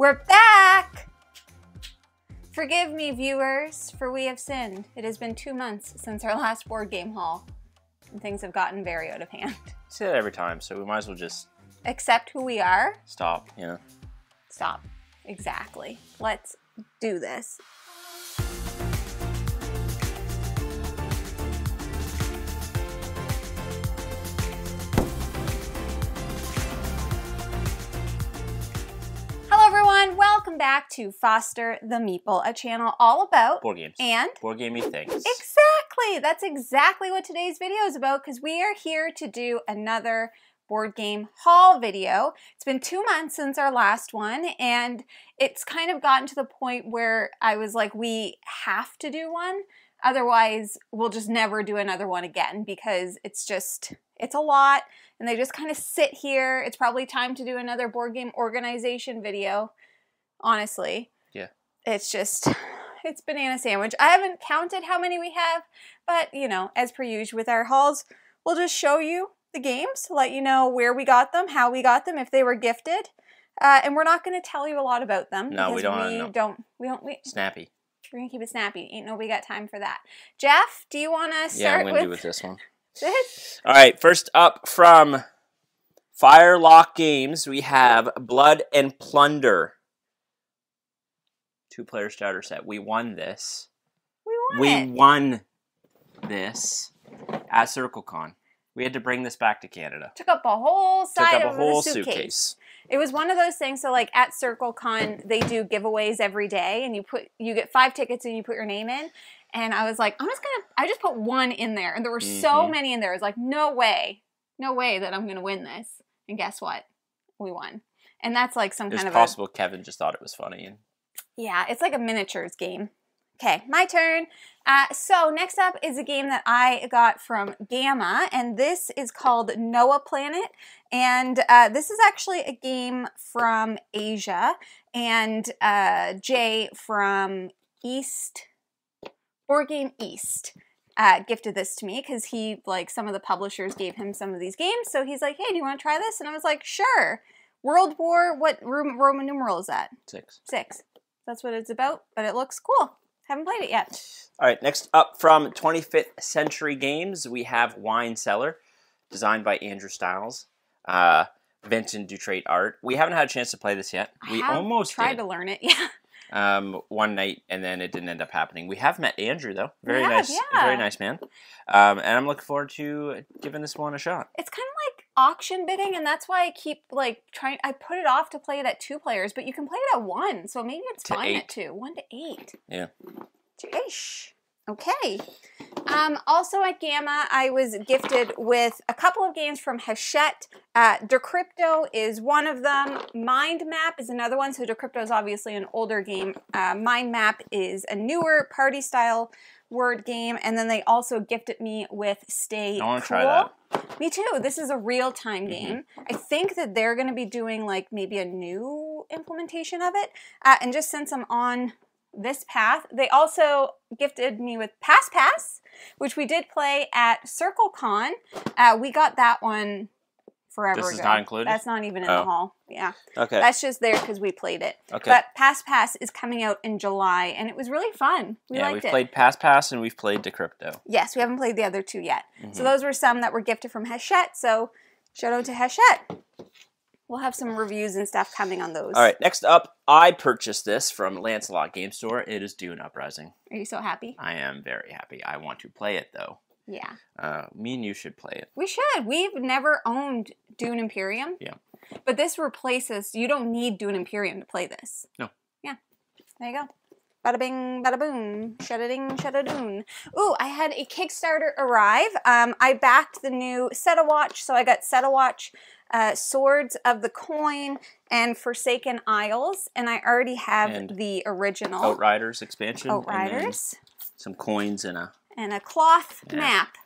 We're back! Forgive me, viewers, for we have sinned. It has been 2 months since our last board game haul, and things have gotten very out of hand. I say that every time, so we might as well just... Accept who we are? Stop, yeah. Stop. Exactly. Let's do this. Welcome back to Foster the Meeple, a channel all about board games and board gamey things. Exactly. That's exactly what today's video is about, because we are here to do another board game haul video. It's been 2 months since our last one, and it's kind of gotten to the point where I was like, we have to do one. Otherwise, we'll just never do another one again, because it's a lot, and they just kind of sit here. It's probably time to do another board game organization video. Honestly. Yeah. It's banana sandwich. I haven't counted how many we have, but you know, as per usual with our hauls, we'll just show you the games, let you know where we got them, how we got them, if they were gifted. And we're not going to tell you a lot about them. No, we don't. Snappy. We're going to keep it snappy. Ain't nobody got time for that. Jeff, do you want to start with? Yeah, I'm going to do with this one. All right, first up from Firelock Games, we have Blood and Plunder. 2-player starter set. We won this. We won this at CircleCon. We had to bring this back to Canada. Took up a whole side of the suitcase. It was one of those things. So like at CircleCon, they do giveaways every day, and you get 5 tickets and you put your name in. And I was like, I just put 1 in there, and there were so many in there. I was like, no way that I'm gonna win this. And guess what? We won. And that's like some kind of. It's possible Kevin just thought it was funny. And yeah, it's like a miniatures game. Okay, my turn. So next up is a game that I got from Gamma, and this is called Noah Planet. And this is actually a game from Asia, and Jay from Board Game East gifted this to me because some of the publishers gave him some of these games. So he's like, hey, do you want to try this? And I was like, sure. World War, what Roman numeral is that? 6. 6. That's what it's about, but it looks cool. Haven't played it yet. All right, next up from 25th Century Games, we have Wine Cellar, designed by Andrew Stiles, Vincent Dutrait art. We haven't had a chance to play this yet. We almost tried to learn it, yeah. One night, and then it didn't end up happening. We have met Andrew, though. Very nice man. And I'm looking forward to giving this one a shot. It's kind of like auction bidding, and that's why I keep trying. I put it off to play it at 2 players, but you can play it at 1, so maybe it's fine at 2. 1 to 8. Yeah. Ish. Okay. Also at Gamma, I was gifted with a couple of games from Hachette. Decrypto is one of them. Mind Map is another one. So Decrypto is obviously an older game. Mind Map is a newer party-style word game. And then they also gifted me with Stay Cool. I want to try that. Me too. This is a real-time game. I think that they're going to be doing maybe a new implementation of it. And just since I'm on this path, they also gifted me with Pass, which we did play at CircleCon. We got that one forever ago. This is not included? That's not even in the haul. Yeah. Okay. That's just there because we played it. Okay. But Pass is coming out in July, and it was really fun. We liked it. We've played Pass and we've played Decrypto. Yes, we haven't played the other 2 yet. So those were some that were gifted from Hachette, so shout out to Hachette. We'll have some reviews and stuff coming on those. All right, next up, I purchased this from Lancelot Game Store. It is Dune Uprising. Are you so happy? I am very happy. I want to play it, though. Yeah. Me and you should play it. We should. We've never owned Dune Imperium. Yeah. But this replaces, you don't need Dune Imperium to play this. No. Yeah. There you go. Bada bing, bada boom. Shada-ding, shada-doon. Ooh, I had a Kickstarter arrive. I backed the new Set-A-Watch, so I got Set-A-Watch, Swords of the Coin, and Forsaken Isles, and I already have the original. Outriders expansion. Outriders. Some coins and a cloth map.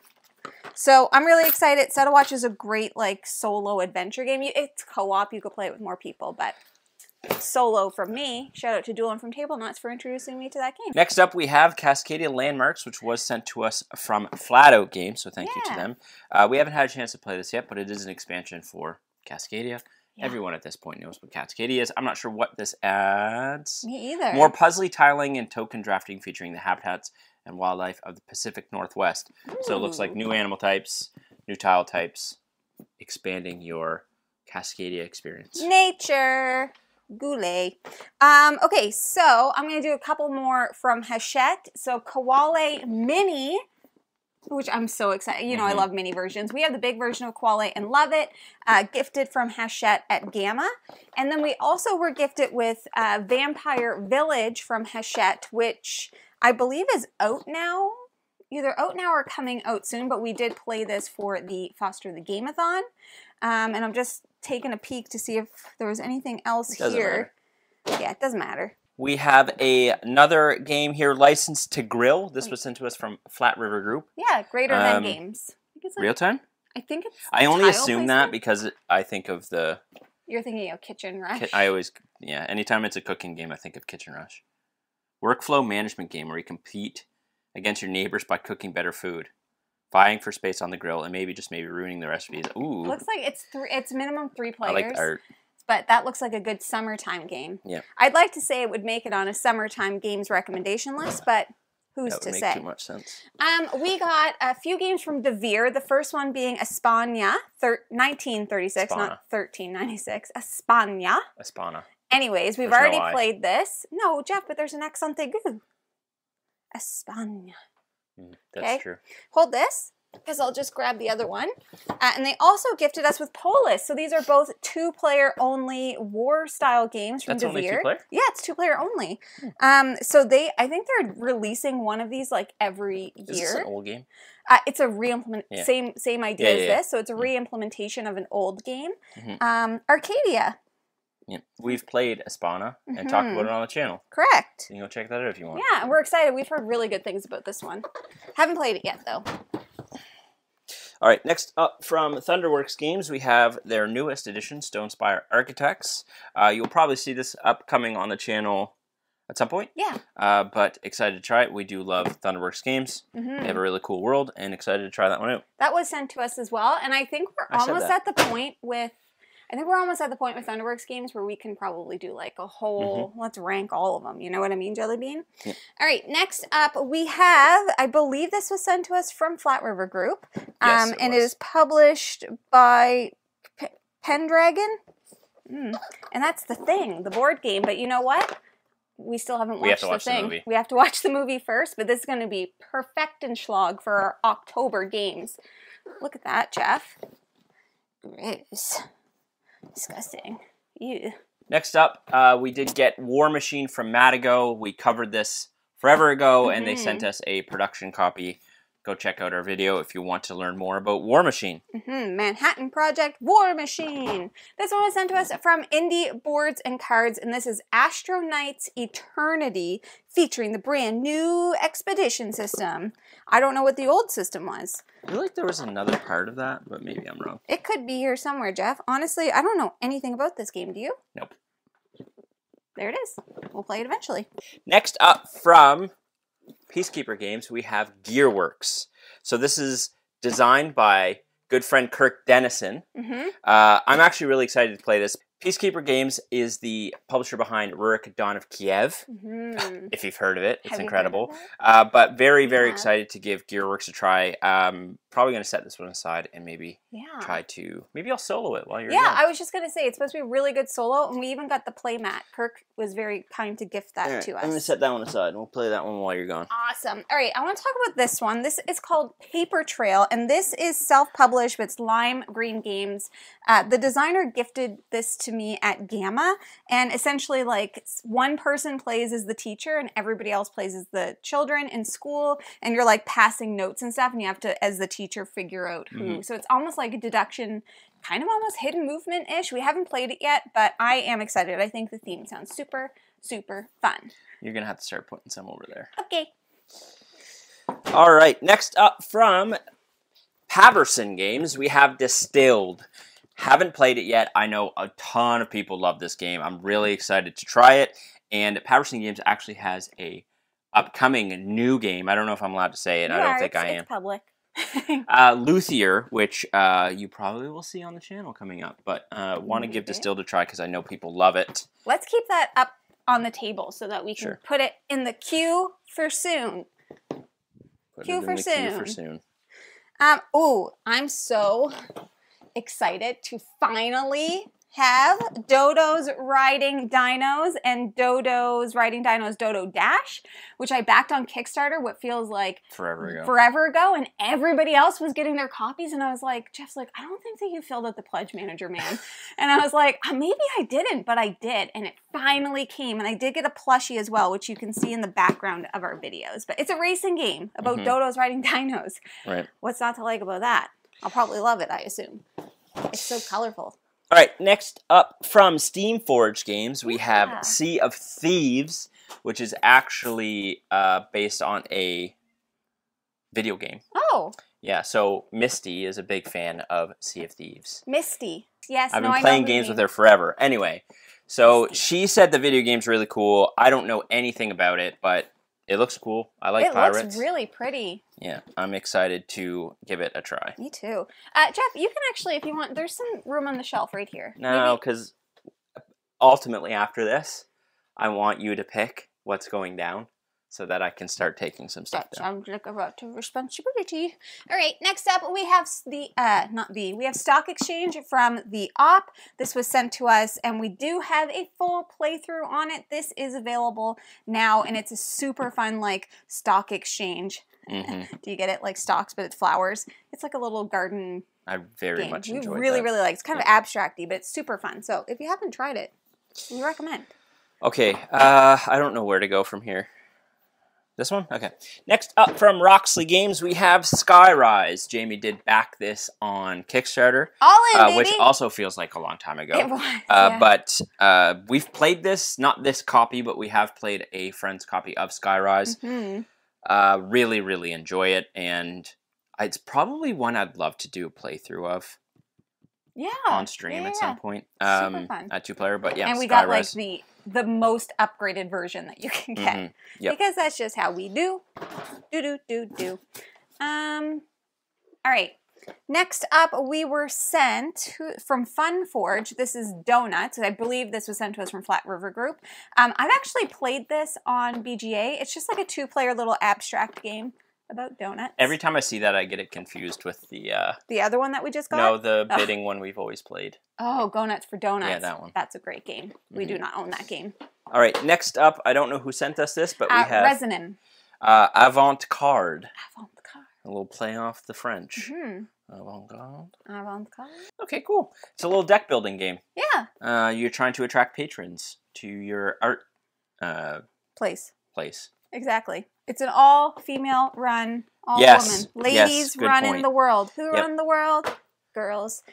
So I'm really excited. Set-A-Watch is a great solo adventure game. It's co-op. You could play it with more people, but solo from me. Shout out to Dueling from Table Knots for introducing me to that game. Next up, we have Cascadia Landmarks, which was sent to us from Flat Out Games, so thank you to them. We haven't had a chance to play this yet, but it is an expansion for Cascadia, Yeah. Everyone at this point knows what Cascadia is. I'm not sure what this adds. Me either. More puzzly tiling and token drafting featuring the habitats and wildlife of the Pacific Northwest. Ooh. So it looks like new animal types, new tile types, expanding your Cascadia experience. Nature. Goulet. Okay, so I'm going to do a couple more from Hachette. So Koale Mini, which I'm so excited. You know, I love mini versions. We have the big version of Koale and love it. Gifted from Hachette at Gamma. And then we also were gifted with Vampire Village from Hachette, which I believe is out now. Either out now or coming out soon, but we did play this for the Foster the Gameathon. And I'm just taking a peek to see if there was anything else here. Yeah, it doesn't matter. We have another game here, Licensed to Grill. This was sent to us from Flat River Group. Yeah, Greater Than Games. I think it's like, real time? I think it's I only assume that because I think of the... You're thinking of Kitchen Rush? I always, yeah, anytime it's a cooking game, I think of Kitchen Rush. Workflow management game where you compete against your neighbors by cooking better food, vying for space on the grill, and maybe ruining the recipes. Ooh. Looks like it's minimum 3 players. I like the art. But that looks like a good summertime game. Yeah. I'd like to say it would make it on a summertime games recommendation list, but who's to say? That would make too much sense. We got a few games from Devere. The first one being España, 1936, Espana. not 1396. España. Espana. Anyways, we've already played this. No, Jeff, but there's an accent aigu. España. That's true. Hold this, because I'll just grab the other one. And they also gifted us with Polis. So these are both 2-player only war-style games from Devere. That's only 2-player? Yeah, it's 2-player only. So I think they're releasing one of these like every year. Is this an old game? It's a re-implement, same idea as this. So it's a re-implementation of an old game. Arcadia. Yeah. We've played Espana and talked about it on the channel. Correct. So you can go check that out if you want. Yeah, we're excited. We've heard really good things about this one. Haven't played it yet, though. All right, next up from Thunderworks Games, we have their newest edition, Stonespire Architects. You'll probably see this upcoming on the channel at some point. Yeah. But excited to try it. We do love Thunderworks Games. They have a really cool world, and excited to try that one out. That was sent to us as well, and I think we're almost at the point with... Thunderworks Games where we can probably do like a whole, let's rank all of them. You know what I mean, Jellybean? Yeah. All right, next up we have, I believe this was sent to us from Flat River Group. Yes, and it is published by Pendragon. And that's The Thing, the board game. But you know what? We still haven't watched The Thing. We have to watch the movie first, but this is going to be perfect and schlag for our October games. Look at that, Jeff. Gross. Disgusting. Ew. Next up, we did get War Machine from Madigo. We covered this forever ago, and they sent us a production copy. Go check out our video if you want to learn more about War Machine. Manhattan Project War Machine. This one was sent to us from Indie Boards and Cards, and this is Astro Knights Eternity, featuring the brand new expedition system. I don't know what the old system was. I feel like there was another part of that, but maybe I'm wrong. It could be here somewhere, Jeff. Honestly, I don't know anything about this game. Do you? Nope. There it is. We'll play it eventually. Next up from Peacekeeper Games, we have Gearworks. So this is designed by good friend Kirk Dennison. I'm actually really excited to play this. Peacekeeper Games is the publisher behind Rurik Dawn of Kiev. If you've heard of it, it's incredible. But very, very excited to give Gearworks a try. Probably going to set this one aside and maybe try to... Maybe I'll solo it while you're there. I was just going to say, it's supposed to be a really good solo, and we even got the playmat. Kirk was very kind to gift that to us. I'm going to set that one aside, and we'll play that one while you're gone. Awesome. All right, I want to talk about this one. This is called Paper Trail, and this is self-published, but it's Lime Green Games. The designer gifted this to me at Gamma, and essentially, like, one person plays as the teacher, and everybody else plays as the children in school, and you're, like, passing notes and stuff, and you have to, as the teacher, figure out who. So it's almost like a deduction, kind of almost hidden movement-ish. We haven't played it yet, but I am excited. I think the theme sounds super, super fun. You're going to have to start putting some over there. Okay. All right. Next up from Paverson Games, we have Distilled. Haven't played it yet. I know a ton of people love this game. I'm really excited to try it. And Paverson Games actually has a upcoming new game. I don't know if I'm allowed to say it. I don't think I am. It's public. Luthier, which you probably will see on the channel coming up, but want to give Distilled a try because I know people love it. Let's keep that up on the table so that we can put it in the queue for soon. Queue for soon. Ooh, I'm so excited to finally have Dodo's Riding Dinos and Dodo's Riding Dinos Dodo Dash, which I backed on Kickstarter what feels like forever ago, and everybody else was getting their copies, and I was like, Jeff's like, I don't think that you filled out the pledge manager, man. And I was like, maybe I didn't, but I did, and it finally came, and I did get a plushie as well, which you can see in the background of our videos, but it's a racing game about Dodo's Riding Dinos. Right. What's not to like about that? I'll probably love it, I assume. It's so colorful. All right, next up from Steamforged Games, we have Sea of Thieves, which is actually based on a video game. Oh. Yeah, so Misty is a big fan of Sea of Thieves. Misty. Yes, I've been playing games with her forever. Anyway, so she said the video game's really cool. I don't know anything about it, but it looks cool. I like pirates. It looks really pretty. Yeah, I'm excited to give it a try. Me too. Jeff, you can actually, if you want, there's some room on the shelf right here. No, because ultimately after this, I want you to pick what's going down so that I can start taking some stuff down. Sounds like a lot of responsibility. All right, next up we have we have Stock Exchange from the Op. This was sent to us, and we do have a full playthrough on it. This is available now, and it's a super fun, like, stock exchange. Do you get it? Like stocks, but it's flowers. It's like a little garden I very much enjoyed that. We really like it. It's kind of abstracty, but it's super fun. So if you haven't tried it, we recommend. Okay, I don't know where to go from here. This one? Okay. Next up from Roxley Games, we have Skyrise. Jamie did back this on Kickstarter. All in, baby! Which also feels like a long time ago. It was, yeah. But we've played this, not this copy, but we have played a friend's copy of Skyrise. Really, really enjoy it, and it's probably one I'd love to do a playthrough of. Yeah. On stream at some point. Super fun. At 2-player, but yeah, and we got like the most upgraded version that you can get. Because that's just how we do. Do. All right. Next up, we were sent from Funforge. This is Donuts. I believe this was sent to us from Flat River Group. I've actually played this on BGA. It's just like a 2-player little abstract game about donuts. Every time I see that, I get it confused with the other one that we just got? No, the bidding one we've always played. Oh, Go Nuts for Donuts. Yeah, that one. That's a great game. We do not own that game. All right, next up, I don't know who sent us this, but we have... Resonin. Avant-Garde. Avant-Garde. A little play off the French. Avant-Garde. Avant-Garde. Okay, cool. It's a little deck building game. Yeah. You're trying to attract patrons to your art place. Exactly. It's an all-female run, all-woman. Ladies running the world. Who run the world? Girls.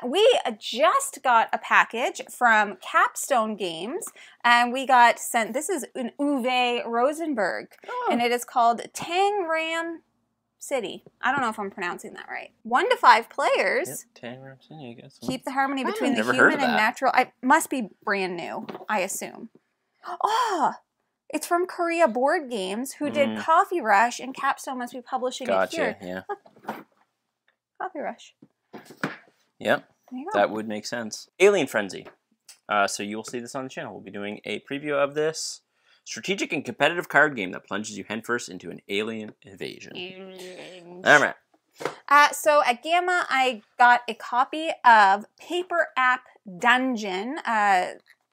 We just got a package from Capstone Games, and we got sent, this is an Uwe Rosenberg, and it is called Tangram City. I don't know if I'm pronouncing that right. 1 to 5 players. Tangram City, I guess. Keep the harmony between the human and natural. It must be brand new, I assume. Oh! It's from Korea Board Games, who did Coffee Rush, and Capstone must be publishing it here. Yeah. Look. Coffee Rush. Yep, that would make sense. Alien Frenzy. So you will see this on the channel. We'll be doing a preview of this strategic and competitive card game that plunges you headfirst into an alien invasion. All right. So at Gamma, I got a copy of Paper App Dungeon.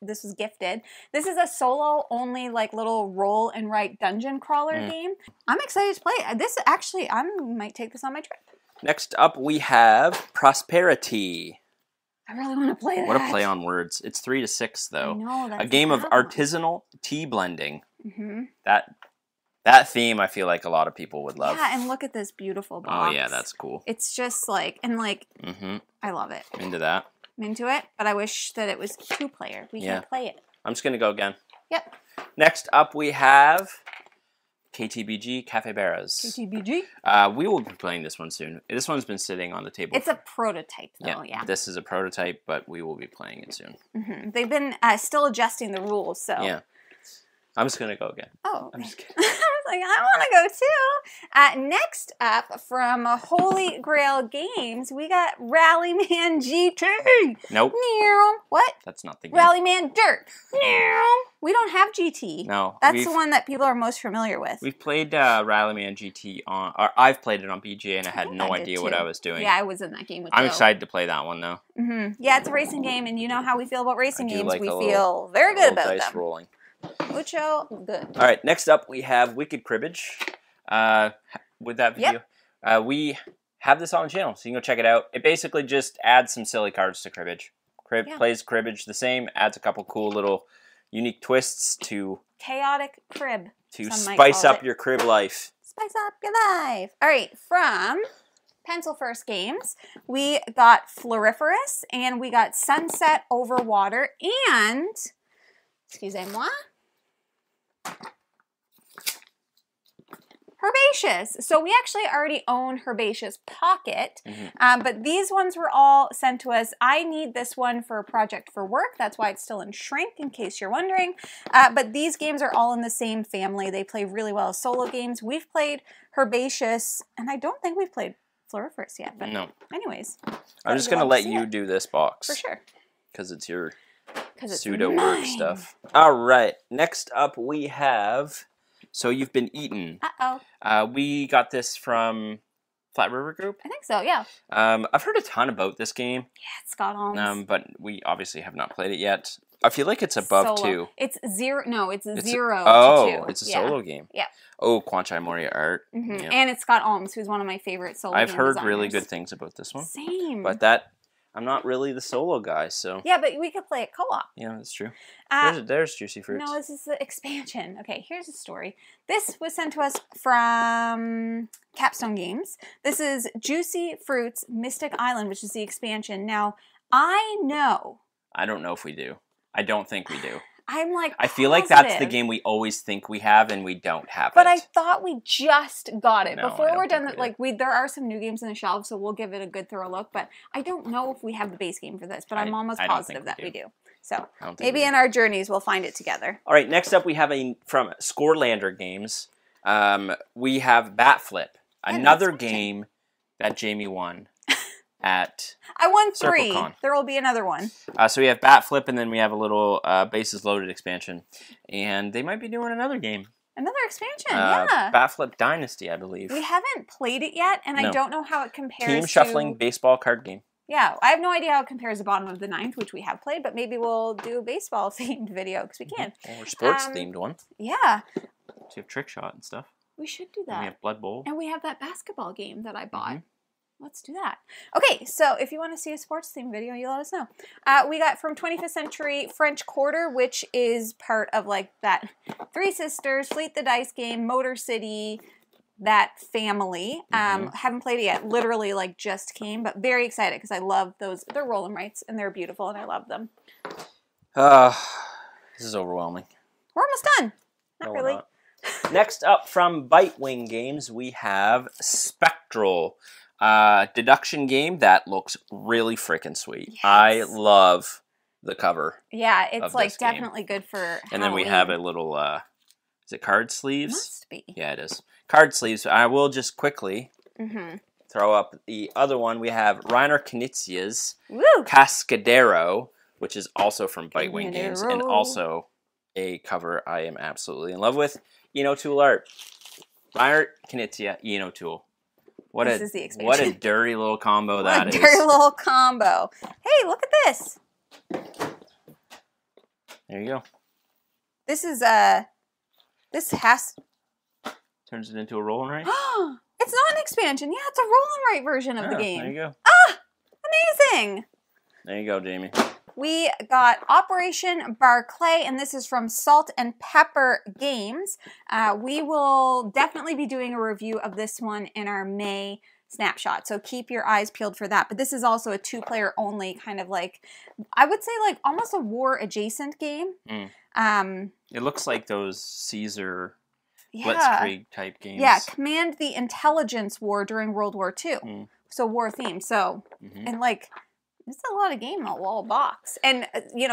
This was gifted. This is a solo-only, like, little roll and write dungeon crawler game. I'm excited to play it. This actually, I might take this on my trip. Next up, we have Prosperity. I really want to play that. What a play on words. It's 3 to 6, though. I know, that's a game of artisanal tea blending. That theme, I feel like a lot of people would love. Yeah, and look at this beautiful box. Oh, yeah, that's cool. It's just like, and like, I love it. Into that. I'm into it, but I wish that it was 2-player. We can play it. I'm just going to go again. Yep. Next up, we have KTBG Capybaras. KTBG? We will be playing this one soon. This one's been sitting on the table. It's a prototype, though, yeah. This is a prototype, but we will be playing it soon. They've been still adjusting the rules, so... Yeah. I'm just going to go again. Oh. I'm just kidding. I was like, I want to go too. Next up from Holy Grail Games, we got Rallyman GT. Nope. What? That's not the game. Rallyman Dirt. We don't have GT. No. That's the one that people are most familiar with. We've played Rallyman GT on, or I've played it on BGA, and I had no idea what I was doing. Yeah, I was in that game with I'm Joe. excited to play that one, though. Yeah, it's a racing game, and you know how we feel about racing games. Like we feel very good about dice them. rolling. Mucho good. All right, next up we have Wicked Cribbage. With that video, we have this on the channel, so you can go check it out. It basically just adds some silly cards to Cribbage. Plays Cribbage the same, adds a couple cool little unique twists to chaotic crib. To spice up your crib life. Spice up your life. All right, from Pencil First Games, we got Floriferous, and we got Sunset Over Water, and, excusez-moi, Herbaceous. So we actually already own Herbaceous Pocket, but these ones were all sent to us. I need this one for a project for work. That's why it's still in shrink, in case you're wondering. But these games are all in the same family. They play really well as solo games. We've played Herbaceous, and I don't think we've played Floriferous yet. But no. Anyways. I'm just going to let you do this box. For sure. Because it's your it's pseudo-word stuff. All right. Next up we have... So You've Been Eaten. Uh-oh. We got this from Flat River Group. I think so, yeah. I've heard a ton about this game. Yeah, it's got alms. But we obviously have not played it yet. I feel like it's above 2. It's 0. No, it's 0 to 2. Oh, it's a solo game. Yeah. Oh, Kwanchai Moria art. Yeah. And it's got Alms, who's one of my favorite solo I've game heard designers. really good things about this one. Same. But that... I'm not really the solo guy, so... Yeah, but we could play it co-op. Yeah, that's true. There's Juicy Fruits. No, this is the expansion. Okay, here's the story. This was sent to us from Capstone Games. This is Juicy Fruits Mystic Island, which is the expansion. Now, I know... I don't know if we do. I don't think we do. I'm like I feel like that's the game we always think we have and we don't have but it. I thought we just got it. No, Before we're done, there are some new games on the shelf, so we'll give it a good thorough look. But I don't know if we have the base game for this, but I'm almost positive that we do. So maybe in our journeys we'll find it together. All right, next up we have from Scorelander Games. We have Bat Flip, another game that Jamie won. I won 3. CircleCon. There will be another one. So we have Bat Flip, and then we have a little Bases Loaded expansion. And they might be doing another game. Another expansion, yeah. Bat Flip Dynasty, I believe. We haven't played it yet, and I don't know how it compares Team Shuffling Baseball Card Game. Yeah, I have no idea how it compares to Bottom of the Ninth, which we have played, but maybe we'll do a baseball-themed video, because we can. Or sports-themed one. Yeah. So you have Trick Shot and stuff. We should do that. And we have Blood Bowl. And we have that basketball game that I bought. Let's do that. Okay, so if you want to see a sports theme video, you let us know. We got from 25th Century French Quarter, which is part of like that Three Sisters, Fleet the Dice game, Motor City, that family. Haven't played it yet. Literally like just came, but very excited because I love those. They're roll 'em rights and they're beautiful and I love them. This is overwhelming. We're almost done. Not really. Not. Next up from Bitewing Games, we have Spectral. Deduction game that looks really freaking sweet. Yes. I love the cover. Yeah, it's like definitely good for Halloween. And then we have a little, is it card sleeves? Must be. Yeah, it is. Card sleeves. I will just quickly throw up the other one. We have Reiner Knizia's Cascadero, which is also from Bitewing Games, and also a cover I am absolutely in love with. Tool art. Reiner Knizia, Tool. What a dirty little combo that is. What a dirty little combo. Hey, look at this. There you go. This is, this has... Turns it into a roll and write? It's not an expansion. Yeah, it's a roll and write version of the game. There you go. Ah, amazing. There you go, Jamie. We got Operation Barclay, and this is from Salt and Pepper Games. We will definitely be doing a review of this one in our May snapshot, so keep your eyes peeled for that. But this is also a 2-player only, kind of like, I would say like almost a war-adjacent game. It looks like those Caesar Blitzkrieg type games. Yeah, command the intelligence war during World War II. So war theme. So, and like... It's a lot of game in a little box. And,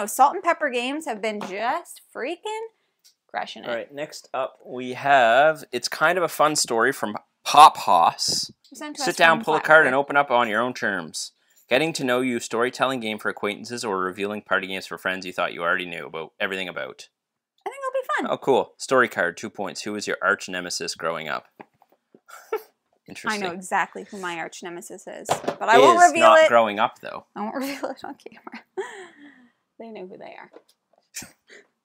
Salt and Pepper Games have been just freaking Gresh in it. All right, next up we have, it's kind of a fun story from Pop Hoss. Sit down, pull a card, and open up on your own terms. Getting to know you, storytelling game for acquaintances, or revealing party games for friends you thought you already knew about everything about. I think it'll be fun. Oh, cool. Story card, 2 points. Who was your arch nemesis growing up? Interesting. I know exactly who my arch nemesis is, but I won't reveal not it. growing up, though. I won't reveal it on camera. They know who they are.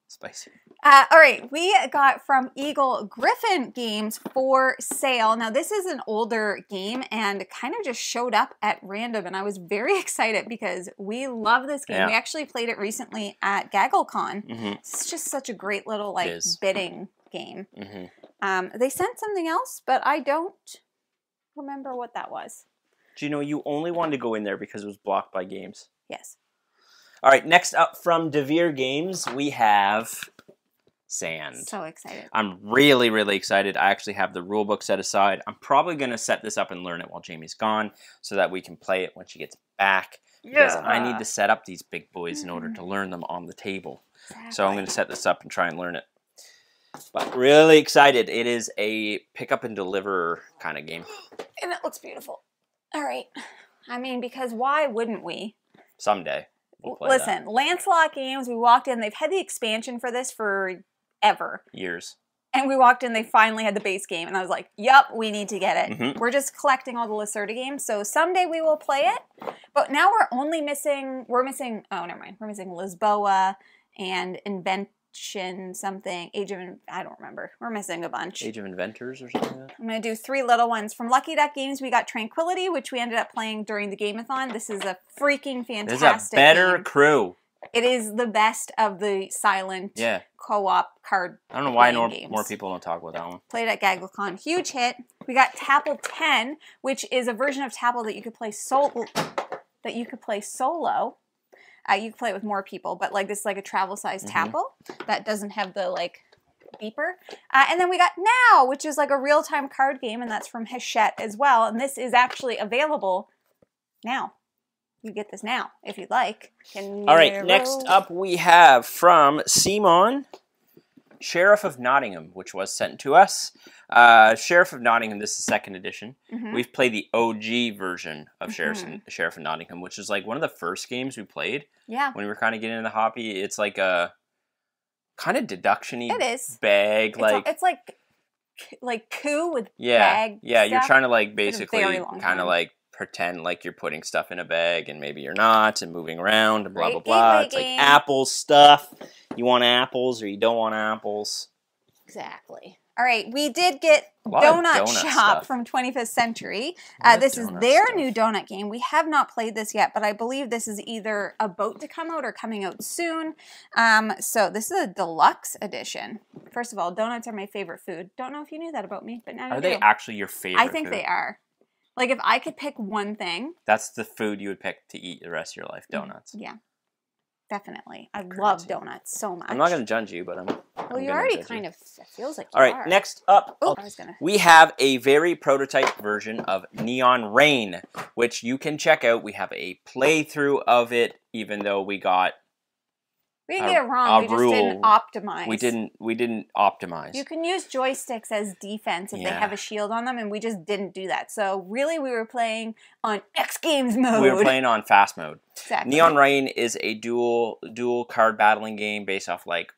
Spicy. All right, we got from Eagle Griffin Games for sale. Now, this is an older game and kind of just showed up at random, and I was very excited because we love this game. Yeah. We actually played it recently at GaggleCon. Mm-hmm. It's just such a great little, like, bidding game. Mm-hmm. They sent something else, but I don't remember what that was. Do you know you only wanted to go in there because it was blocked by games? Yes. All right, next up from DeVere Games, we have Sand. So excited. I'm really, really excited. I actually have the rule book set aside. I'm probably going to set this up and learn it while Jamie's gone so that we can play it when she gets back. Because I need to set up these big boys in order to learn them on the table. Exactly. So I'm going to set this up and try and learn it. But really excited. It is a pick up and deliver kind of game. And it looks beautiful. All right. I mean, because why wouldn't we? Someday. Listen, Lancelot Games, we walked in. They've had the expansion for this forever. Years. And we walked in, they finally had the base game. And I was like, yup, we need to get it. Mm-hmm. We're just collecting all the Lacerda games. So someday we will play it. But now we're missing, oh, never mind. We're missing Lisboa and something. I don't remember. We're missing a bunch. Age of Inventors or something like that? I'm going to do 3 little ones. From Lucky Duck Games, we got Tranquility, which we ended up playing during the Game-a-thon. This is a freaking fantastic game. This is a better crew. It is the best of the silent co-op card I don't know why more people don't talk about that one. Played at GaggleCon. Huge hit. We got Tapple 10, which is a version of Tapple that you could play solo. You can play it with more people, but like this is like a travel-sized Tapple that doesn't have the like beeper. And then we got Now, which is like a real-time card game, and that's from Hachette as well. And this is actually available now. You get this now if you'd like. All right, next up we have from Simon, Sheriff of Nottingham, which was sent to us. Sheriff of Nottingham, this is the 2nd edition. We've played the OG version of Sheriff of Nottingham, which is like one of the first games we played. Yeah. When we were kind of getting into the hobby. It's like a kind of deduction-y bag. It's like coup with bag Yeah, stuff. You're trying to like basically kind of like pretend like you're putting stuff in a bag and maybe you're not and moving around and blah, blah, blah. It's like apple stuff. You want apples or you don't want apples. Exactly. All right, we did get Donut Shop from 25th Century. This is their new donut game. We have not played this yet, but I believe this is either about to come out or coming out soon. So this is a deluxe edition. First of all, donuts are my favorite food. Don't know if you knew that about me, but now you do. Are they actually your favorite I think they are. Like if I could pick one thing. That's the food you would pick to eat the rest of your life, donuts. Yeah. Definitely. I love donuts so much. I'm not going to judge you, but Well, you already kind of, it feels like you are. All right, next up, we have a very prototype version of Neon Rain, which you can check out. We have a playthrough of it, even though we got We didn't get it wrong. We just didn't optimize. We didn't optimize. You can use joysticks as defense if they have a shield on them, and we just didn't do that. So really, we were playing on X Games mode. We were playing on fast mode. Exactly. Neon Rain is a dual card battling game based off like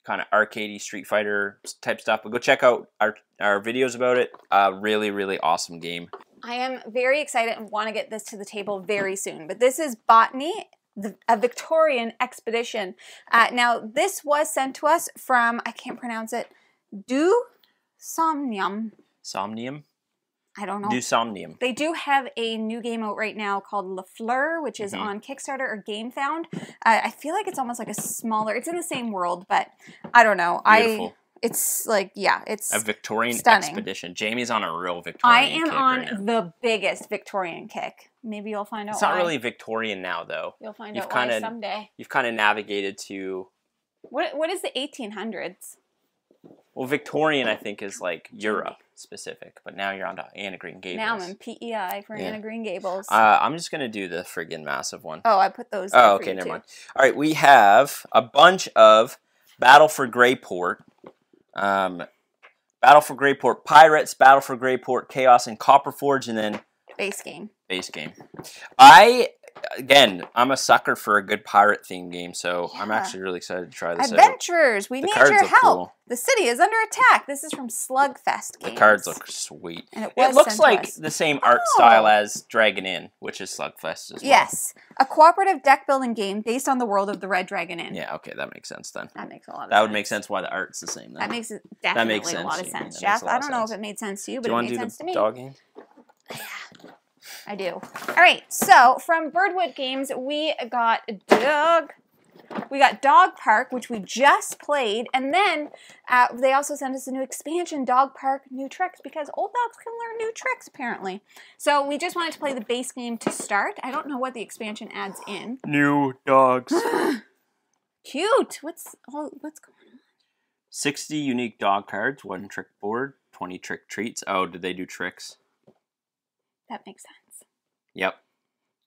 kind of arcadey Street Fighter type stuff. But go check out our videos about it. Really, really awesome game. I am very excited and want to get this to the table very soon. But this is Botany, a Victorian expedition. Now, this was sent to us from, I can't pronounce it, Du Somnium. Somnium? I don't know. Du Somnium. They do have a new game out right now called Le Fleur, which is on Kickstarter or GameFound. I feel like it's almost like a smaller, it's in the same world, but I don't know. Beautiful. It's like, yeah, it's a Victorian stunning. Expedition. Jamie's on a real Victorian kick. I am on the biggest Victorian kick. Maybe you'll find out why. It's not really Victorian now, though. You'll find out why someday. You've kind of navigated to... What is the 1800s? Well, Victorian, I think, is like Europe specific, but now you're on to Anne of Green Gables. Now I'm in PEI for Anne of Green Gables. I'm just going to do the friggin' massive one. Oh, I put those okay, never mind. All right, we have a bunch of Battle for Greyport Battle for Greyport Pirates, Battle for Greyport Chaos and Copperforge, and then Base game. Base game. I'm a sucker for a good pirate themed game, so I'm actually really excited to try this Adventurers, we need your help. Cool. The city is under attack. This is from Slugfest Games. The cards look sweet. And it looks like the same art style as Dragon Inn, which is Slugfest as well. Yes. A cooperative deck building game based on the world of the Red Dragon Inn. Yeah, okay, that makes sense then. That makes a lot of sense. That would make sense why the art's the same then. That makes definitely a lot of sense, Jeff. I don't know if it made sense to you, but it made sense to me. Do you want to do the dog game? Yeah, I do. All right, so from Birdwood Games, we got Dog Park, which we just played, and then they also sent us a new expansion, Dog Park New Tricks, because old dogs can learn new tricks, apparently. So we just wanted to play the base game to start. I don't know what the expansion adds in. New dogs. Cute. What's going on? 60 unique dog cards, 1 trick board, 20 trick treats. Oh, did they do tricks? That makes sense. Yep.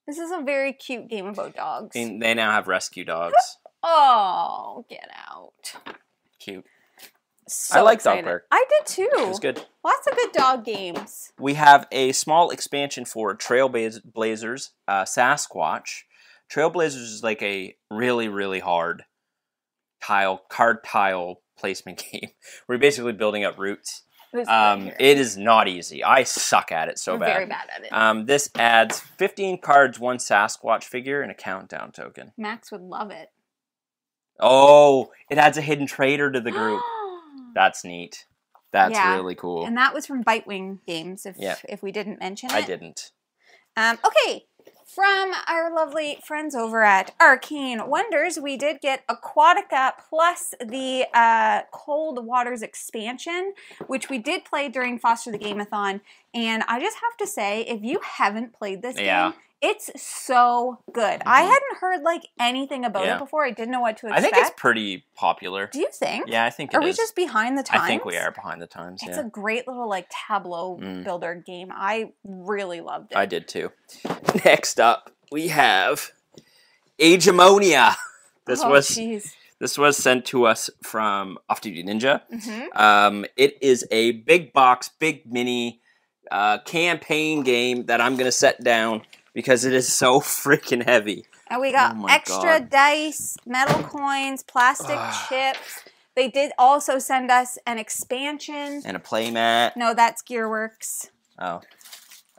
This is a very cute game about dogs. And they now have rescue dogs. Oh, get out. Cute. So I like excited. Dog Park. I did too. It was good. Lots of good dog games. We have a small expansion for Trailblazers, Sasquatch. Trailblazers is like a really, really hard card tile placement game. We're basically building up routes. It is not easy. I suck at it so bad. Very bad at it. This adds 15 cards, 1 Sasquatch figure, and a countdown token. Max would love it. Oh, it adds a hidden trader to the group. That's neat. That's really cool. And that was from Bitewing Games, if we didn't mention it. I didn't. Okay. From our lovely friends over at Arcane Wonders, we did get Aquatica plus the Cold Waters expansion, which we did play during Foster the Gameathon. And I just have to say, if you haven't played this game, it's so good. I hadn't heard like anything about it before. I didn't know what to expect. I think it's pretty popular. Do you think? Yeah, I think it is. Are we just behind the times? I think we are behind the times, It's a great little like tableau builder game. I really loved it. I did too. Next up, we have Agemonia. This was sent to us from Off Duty Ninja. It is a big box, big mini campaign game that I'm going to set down because it is so freaking heavy. And we got extra dice, metal coins, plastic chips. They did also send us an expansion. And a playmat. No, that's Gearworks. Oh.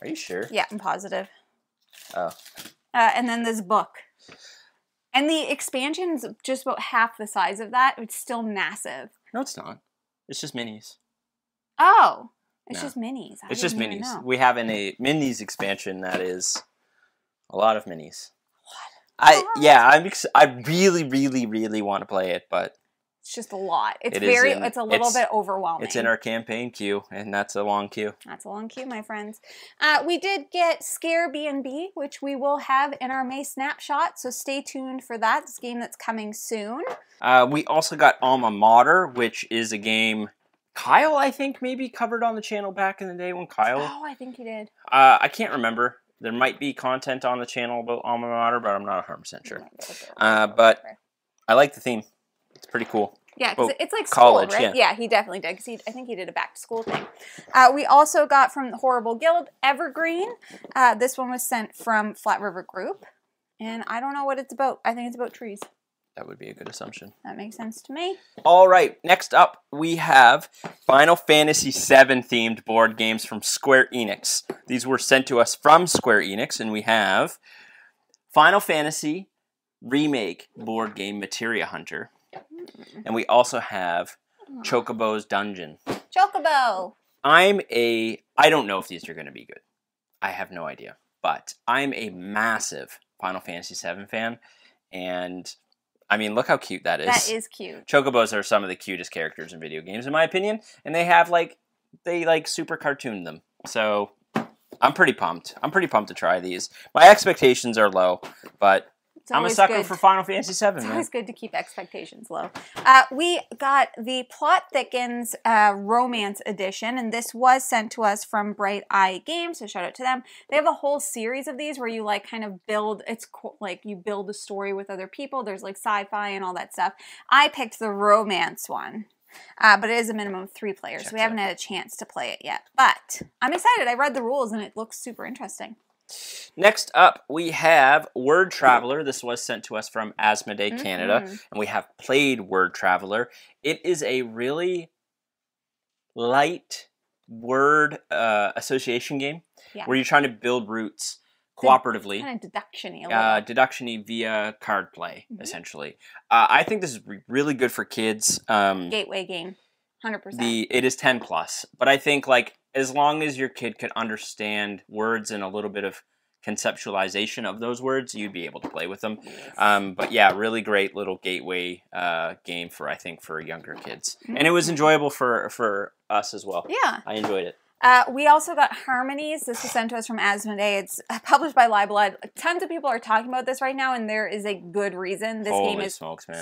Are you sure? Yeah, I'm positive. Oh. And then this book. And the expansion's just about half the size of that. It's still massive. No, it's not. It's just minis. Oh. It's just minis. It's just minis. We have a minis expansion that is a lot of minis. What? I really, really, really want to play it, but it's just a lot. It's a little bit overwhelming. It's in our campaign queue, and that's a long queue. That's a long queue, my friends. We did get Scare B&B, which we will have in our May snapshot, so stay tuned for that. It's a game that's coming soon. We also got Alma Mater, which is a game Kyle, I think, maybe covered on the channel back in the day when Kyle... Oh, I think he did. I can't remember. There might be content on the channel about Alma Mater, but I'm not 100% sure. But I like the theme. It's pretty cool. Yeah, because it's like college, school, right? Yeah, he definitely did, because I think he did a back-to-school thing. We also got from the Horrible Guild, Evergreen. This one was sent from Flat River Group. And I don't know what it's about. I think it's about trees. That would be a good assumption. That makes sense to me. All right, next up we have Final Fantasy VII themed board games from Square Enix. These were sent to us from Square Enix, and we have Final Fantasy Remake board game Materia Hunter. And we also have Chocobo's Dungeon. Chocobo! I don't know if these are going to be good. I have no idea. But I'm a massive Final Fantasy VII fan, and I mean, look how cute that is. That is cute. Chocobos are some of the cutest characters in video games, in my opinion, and they super cartoon them. So I'm pretty pumped. I'm pretty pumped to try these. My expectations are low, but I'm a sucker for Final Fantasy VII. It's always good to keep expectations low. We got the Plot Thickens Romance Edition, and this was sent to us from Bright Eye Games, so shout out to them. They have a whole series of these where you like kind of build, you build a story with other people. There's like sci-fi and all that stuff. I picked the romance one. but it is a minimum of 3 players, so we haven't had a chance to play it yet. But I'm excited. I read the rules, and it looks super interesting. Next up, we have Word Traveler. This was sent to us from Asmodee, Canada, and we have played Word Traveler. It is a really light word association game where you're trying to build routes cooperatively. Kind of deduction-y a little. Deduction-y via card play, essentially. I think this is really good for kids. Gateway game, 100%. It is 10 plus, but I think like as long as your kid could understand words and a little bit of conceptualization of those words, you'd be able to play with them. But yeah, really great little gateway game for, I think, for younger kids. And it was enjoyable for us as well. Yeah. I enjoyed it. We also got Harmonies. This was sent to us from Asmodee. It's published by Liblood. Tons of people are talking about this right now, and there is a good reason. This game is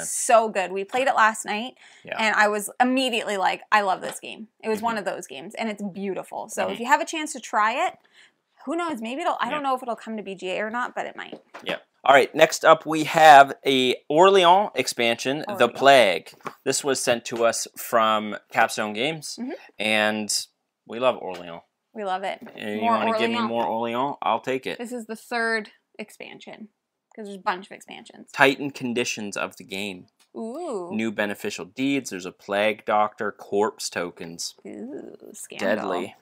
so good. We played it last night, and I was immediately like, I love this game. It was one of those games, and it's beautiful. So if you have a chance to try it, who knows? Maybe it'll, I don't know if it'll come to BGA or not, but it might. Yeah. All right, next up we have a Orleans expansion, The Plague. This was sent to us from Capstone Games, and we love Orleans. We love it. And you want to give me more Orleans? I'll take it. This is the 3rd expansion, because there's a bunch of expansions. Tighten conditions of the game. Ooh. New beneficial deeds. There's a plague doctor, corpse tokens. Ooh, scandal. Deadly.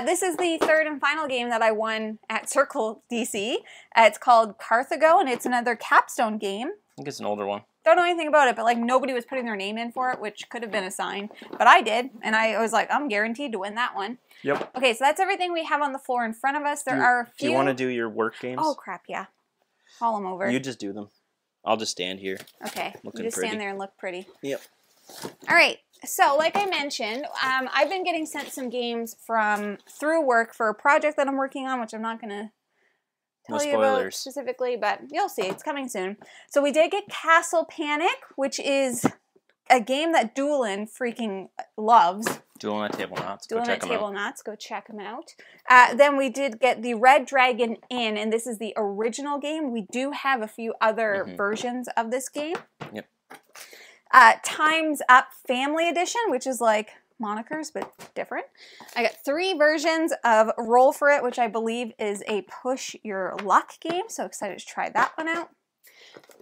This is the 3rd and final game that I won at Circle DC. It's called Carthago, and it's another Capstone game. I think it's an older one. Don't know anything about it, but like nobody was putting their name in for it, which could have been a sign. But I did, and I was like, I'm guaranteed to win that one. Yep. Okay, so that's everything we have on the floor in front of us. There are a few... Do you want to do your work games? Oh, crap, yeah. Haul them over. You just do them. I'll just stand here. Okay, you just stand there and look pretty. Yep. All right, so like I mentioned, I've been getting sent some games through work for a project that I'm working on, which I'm not going to tell you about specifically, but you'll see. It's coming soon. So we did get Castle Panic, which is a game that Doolin freaking loves. Doolin at Table Knots. Doolin at Table Knots. Go check them out. Then we did get the Red Dragon Inn, and this is the original game. We do have a few other versions of this game. Yep. Time's Up Family Edition, which is like monikers, but different. I got 3 versions of Roll For It, which I believe is a push your luck game. So excited to try that one out.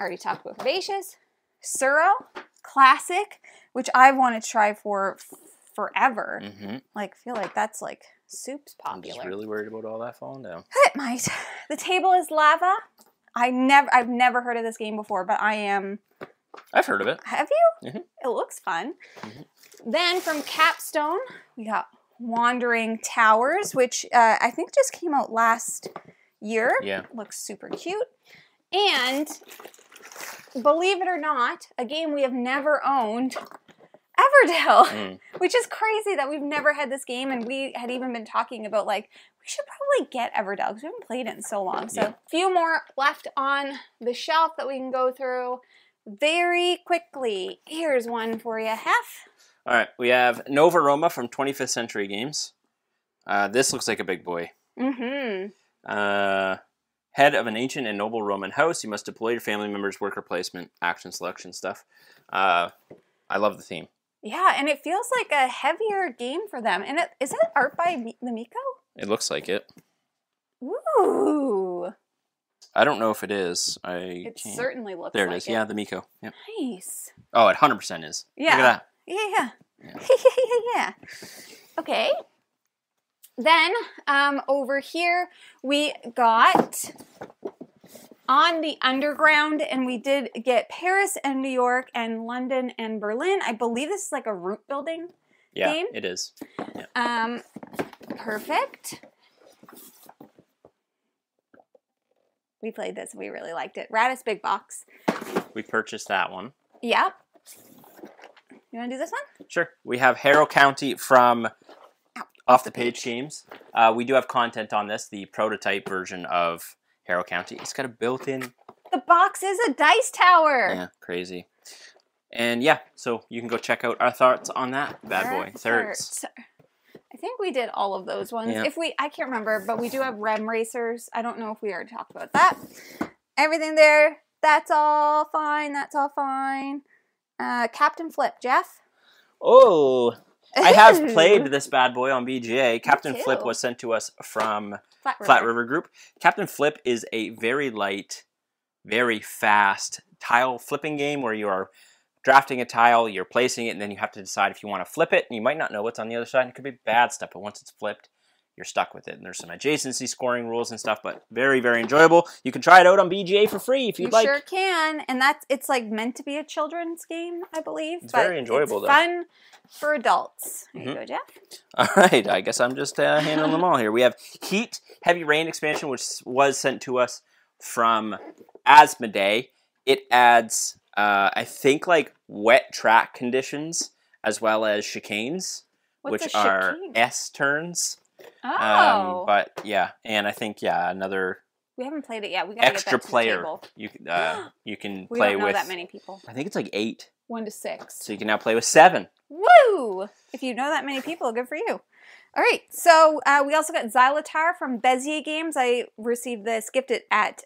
Already talked about Herbaceous. Suro, Classic, which I've wanted to try for forever. Like, feel like that's like soup's popular. I'm just really worried about all that falling down. It might. The Table is Lava. I've never heard of this game before, but I am... I've heard of it. Have you? It looks fun. Then from Capstone, we got Wandering Towers, which I think just came out last year. Yeah. Looks super cute. And believe it or not, a game we have never owned, Everdell, which is crazy that we've never had this game, and we had even been talking about like, we should probably get Everdell because we haven't played it in so long. So a few more left on the shelf that we can go through very quickly. Here's one for you, Hef. All right, we have Nova Roma from 25th Century Games. This looks like a big boy. Head of an ancient and noble Roman house, you must deploy your family members' worker placement, action selection stuff. I love the theme. Yeah, and it feels like a heavier game for them. And is it art by the Miko? It looks like it. Ooh. I don't know if it is. It certainly looks like it. There it is. Yeah, the Miko. Yep. Nice. Oh, it 100% is. Yeah. Look at that. Yeah. Okay. Then, over here, we got On the Underground, and we did get Paris and New York and London and Berlin. I believe this is like a route building game. Yeah, it is. Yeah. Perfect. We played this. We really liked it. Radis Big Box. We purchased that one. Yep. You want to do this one? Sure. We have Harrow County from Off the Page Games. We do have content on this, the prototype version of Harrow County. It's got a built-in... The box is a dice tower. Yeah, crazy. And yeah, so you can go check out our thoughts on that bad boy. Thirds. I think we did all of those ones. Yeah. I can't remember, but we do have Rem Racers. I don't know if we already talked about that. Everything there, that's all fine. That's all fine. Captain Flip, Jeff? Oh, I have played this bad boy on BGA. Captain too. Flip was sent to us from Flat River Group. Captain Flip is a very light, very fast tile flipping game where you are drafting a tile, you're placing it, and then you have to decide if you want to flip it. And you might not know what's on the other side. It could be bad stuff, but once it's flipped, you're stuck with it. And there's some adjacency scoring rules and stuff, but very, very enjoyable. You can try it out on BGA for free if you'd like. You sure can. And it's like meant to be a children's game, I believe. It's very enjoyable, it's fun for adults. Here you go, Jeff. All right. I guess I'm just handling them all here. We have Heat Heavy Rain expansion, which was sent to us from Asmodee. It adds, I think, like wet track conditions as well as chicanes, which are S turns. Oh. But yeah, and I think another. We haven't played it yet. We gotta extra get that to player. The table. You can we play don't know with that many people. I think it's like 8. 1 to 6. So you can now play with 7. Woo! If you know that many people, good for you. All right, so we also got Xylotar from Bezier Games. I received this gifted at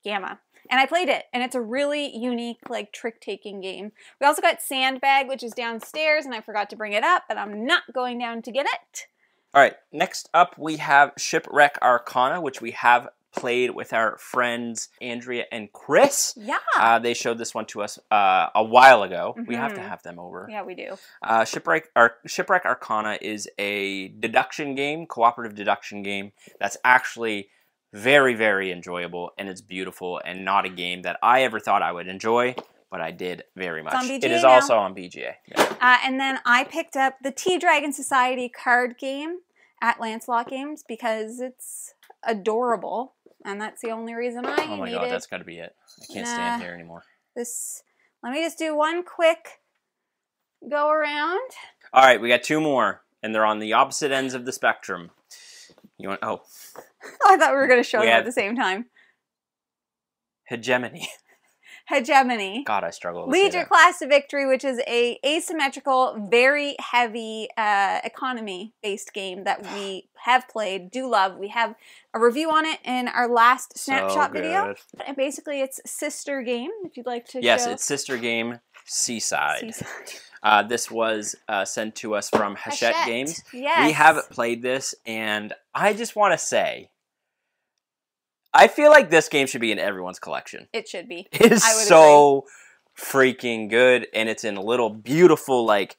Gamma. And I played it, and it's a really unique, like, trick-taking game. We also got Sandbag, which is downstairs, and I forgot to bring it up, but I'm not going down to get it. All right, next up we have Shipwreck Arcana, which we have played with our friends Andrea and Chris. Yeah. They showed this one to us a while ago. We have to have them over. Yeah, we do. Shipwreck Arcana is a deduction game, cooperative deduction game that's actually very, very enjoyable, and it's beautiful, and not a game that I ever thought I would enjoy, but I did very much. It's on BGA it is now. also on BGA. Yeah. And then I picked up the Tea Dragon Society card game at Lancelot Games because it's adorable, and that's the only reason I needed. Oh my god, that's got to be it. I can't stand here anymore. Let me just do one quick go around. All right, we got 2 more, and they're on the opposite ends of the spectrum. You want? Oh. I thought we were going to show them at the same time. Hegemony. Hegemony. God, I struggle to Lead say your that. class to victory, which is a asymmetrical, very heavy economy-based game that we have played, do love. We have a review on it in our last snapshot video. And basically, it's sister game, if you'd like to show. Yes, it's sister game Seaside. This was sent to us from Hachette Games. Yes. We haven't played this, and I just want to say, I feel like this game should be in everyone's collection. It should be. It is so freaking good, and it's in a little beautiful, like,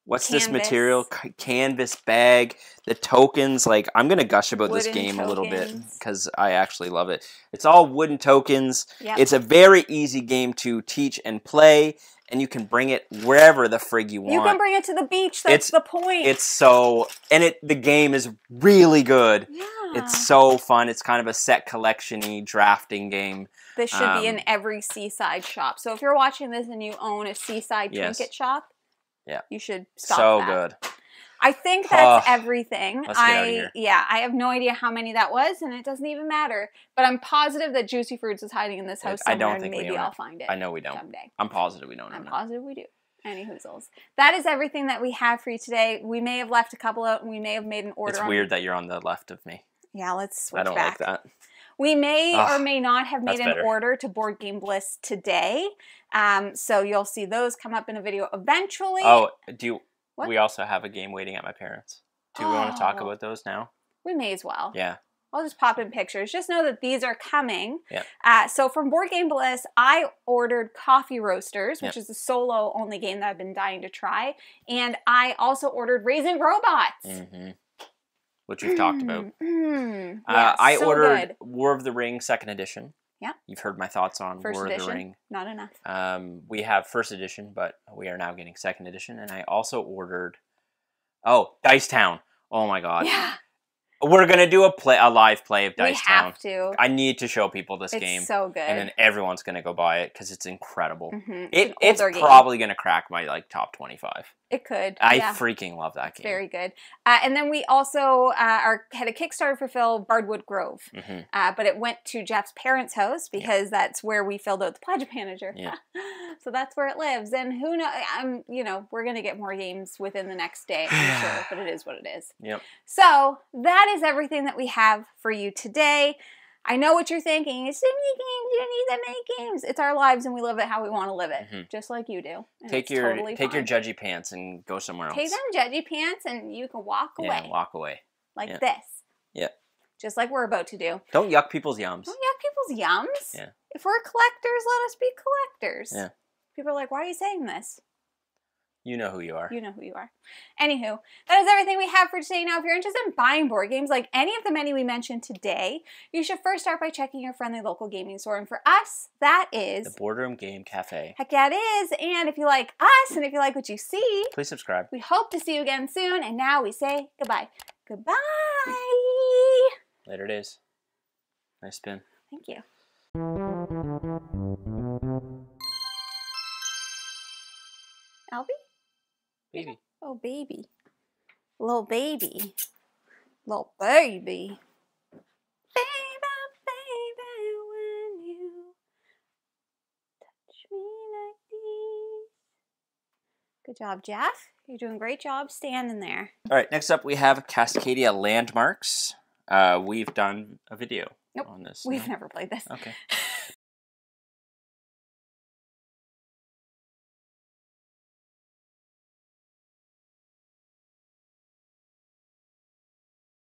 what's this material? Canvas bag. The tokens, like, I'm going to gush about this game a little bit, because I actually love it. It's all wooden tokens. Yep. It's a very easy game to teach and play, and you can bring it wherever the frig you want. You can bring it to the beach. That's the point. It's so, and the game is really good. Yeah. It's so fun. It's kind of a set collection-y drafting game. This should be in every seaside shop. So if you're watching this and you own a seaside trinket shop, you should stop that. Good. I think that's everything. Let's get out of here. Yeah, I have no idea how many that was, and it doesn't even matter. But I'm positive that Juicy Fruits is hiding in this house somewhere, I don't think and maybe I'll find it. I know we don't. Someday. I'm positive we don't. I'm positive we do. Any hoozles. That is everything that we have for you today. We may have left a couple out, and we may have made an order. It's weird that you're on the left of me. Yeah, let's switch back. I don't like that. We may or may not have made an order to Board Game Bliss today. So you'll see those come up in a video eventually. Oh, we also have a game waiting at my parents'. Do we want to talk about those now? We may as well. Yeah. I'll just pop in pictures. Just know that these are coming. Yeah. So from Board Game Bliss, I ordered Coffee Roasters, which is a solo-only game that I've been dying to try. And I also ordered Raisin Robots. Which we've talked about. Yeah, I ordered War of the Ring 2nd edition. Yeah. You've heard my thoughts on War of the Ring. Not enough. We have 1st edition, but we are now getting 2nd edition. And I also ordered, Dice Town. Oh my god. Yeah. We're going to do a live play of Dice Town. We have to. I need to show people this game. It's so good. And then everyone's going to go buy it because it's incredible. It's probably going to crack my top 25. It could. I freaking love that game. Very good. And then we also had a Kickstarter for Phil, Bardwood Grove. But it went to Jeff's parents' house because that's where we filled out the pledge manager. Yeah. So that's where it lives. And who knows, we're going to get more games within the next day, I'm sure. But it is what it is. Yep. So that is everything that we have for you today. I know what you're thinking. It's so many games. You don't need that many games. It's our lives, and we live it how we want to live it, just like you do. And take your judgy pants and go somewhere else. Take them judgy pants, and you can walk away. Yeah, walk away. Like this. Yeah. Just like we're about to do. Don't yuck people's yums. Don't yuck people's yums. Yeah. If we're collectors, let us be collectors. Yeah. People are like, why are you saying this? You know who you are. You know who you are. Anywho, that is everything we have for today. Now, if you're interested in buying board games like any of the many we mentioned today, you should first start by checking your friendly local gaming store. And for us, that is... the Boardroom Game Cafe. Heck yeah, it is. And if you like us and if you like what you see... please subscribe. We hope to see you again soon. And now we say goodbye. Goodbye. Later days. Nice spin. Thank you. Albie? Baby. Oh, baby. Little baby. Little baby. Baby, baby, when you touch me like this. Good job, Jeff. You're doing a great job standing there. All right, next up we have Cascadia Landmarks. We've done a video on this. We've never played this. Okay.